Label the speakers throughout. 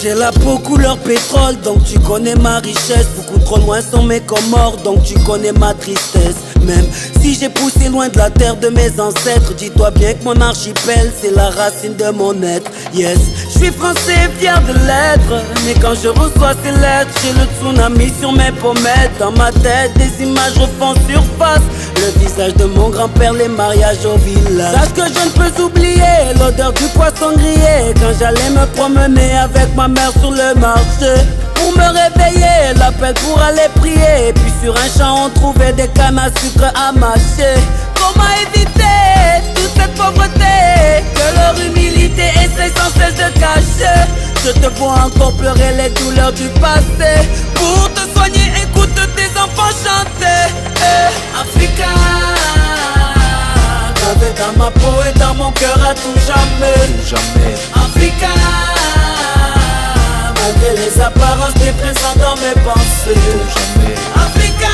Speaker 1: J'ai la peau couleur pétrole, donc tu connais ma richesse. Beaucoup trop loin sont mes Comores, donc tu connais ma tristesse. Même si j'ai poussé loin de la terre de mes ancêtres, dis-toi bien que mon archipel c'est la racine de mon être. Yes, je suis français, fier de l'être. Mais quand je reçois ces lettres, j'ai le tsunami sur mes pommettes. Dans ma tête, des images refont surface. Le visage de mon grand-père, les mariages au village. Sache que je ne peux oublier l'odeur du poisson grillé quand j'allais me promener avec ma mère sur le marché. Pour me réveiller, l'appel pour aller prier. Et puis sur un champ on trouvait des cannes à sucre à mâcher. Comment éviter toute cette pauvreté que leur humilité essaie sans cesse de cacher? Je te vois encore pleurer les douleurs du passé. Pour te soigner, écoute tes enfants chanter. Africa, gravé dans ma peau et dans mon cœur à tout jamais. Africa, malgré les apparences, t'es présent dans mes pensées. Africa,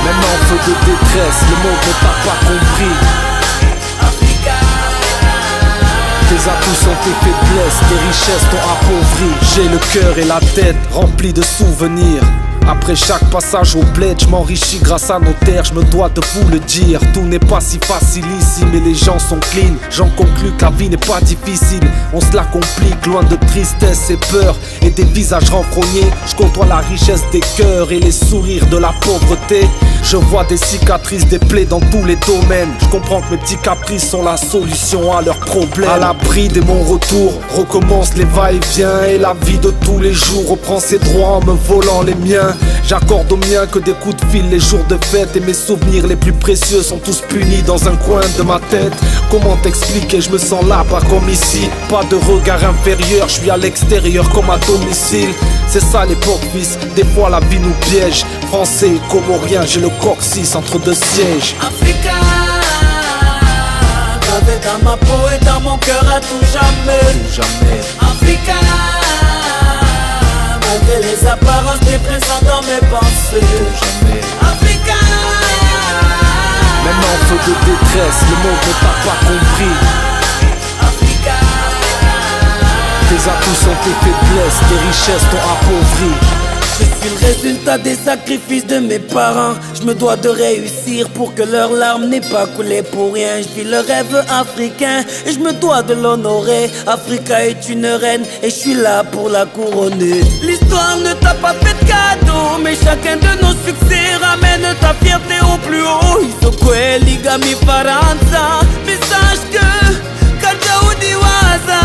Speaker 2: même en feu de détresse, le monde ne t'a pas compris.
Speaker 1: Africa,
Speaker 2: Tes atouts sont tes faiblesses, tes richesses t'ont appauvri. J'ai le cœur et la tête remplis de souvenirs. Après chaque passage au bled, je m'enrichis grâce à nos terres, je me dois de vous le dire. Tout n'est pas si facile ici, mais les gens sont clean. J'en conclus que la vie n'est pas difficile, on se la complique, loin de tristesse et peur et des visages renfrognés. Je côtoie la richesse des cœurs et les sourires de la pauvreté. Je vois des cicatrices, des plaies dans tous les domaines. Je comprends que mes petits caprices sont la solution à leurs problèmes. À l'abri de mon retour, recommence les va-et-vient. Et la vie de tous les jours reprend ses droits en me volant les miens. J'accorde aux miens que des coups de fil les jours de fête. Et mes souvenirs les plus précieux sont tous punis dans un coin de ma tête. Comment t'expliquer, je me sens là, pas comme ici. Pas de regard inférieur, je suis à l'extérieur comme à domicile. C'est ça l'époque fils, des fois la vie nous piège. Français, comorien, j'ai le coccyx entre deux sièges.
Speaker 1: Africa, gravé dans ma peau et dans mon cœur à tout jamais. Africa, malgré les apparences, t'es présent dans mes pensées. Africa,
Speaker 2: même en feu de détresse, le monde ne t'a pas compris.
Speaker 1: Africa,
Speaker 2: Tes atouts sont tes faiblesses, tes richesses t'ont appauvri.
Speaker 1: je suis le résultat des sacrifices de mes parents. Je me dois de réussir pour que leurs larmes n'aient pas coulé pour rien. Je vis le rêve africain et je me dois de l'honorer. Africa est une reine et je suis là pour la couronner. L'histoire ne t'a pas fait de cadeau, mais chacun de nos succès ramène ta fierté au plus haut. Isokwe ligami faranza, mais sache que Kajaoudi waza.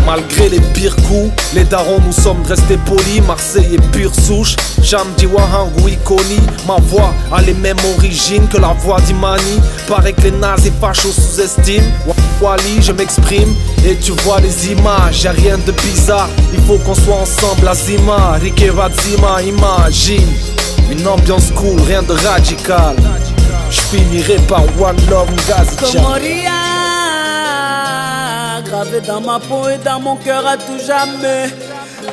Speaker 2: Malgré les pires coups, les darons nous sommes restés polis. Marseille est pure souche, Jamdi Wahangu Ikoni. Ma voix a les mêmes origines que la voix d'Imani. Paraît que les nazis fachos sous-estiment. Wali, je m'exprime et tu vois les images, y'a rien de bizarre. Il faut qu'on soit ensemble, Azima, Rikevazima, imagine. Une ambiance cool, rien de radical. Je finirai par One Love Ngazi.
Speaker 1: Comoria, gravé dans ma peau et dans mon cœur à tout jamais.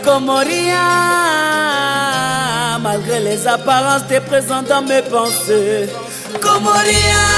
Speaker 1: Comoria, malgré les apparences, t'es présent dans mes pensées. Comoria.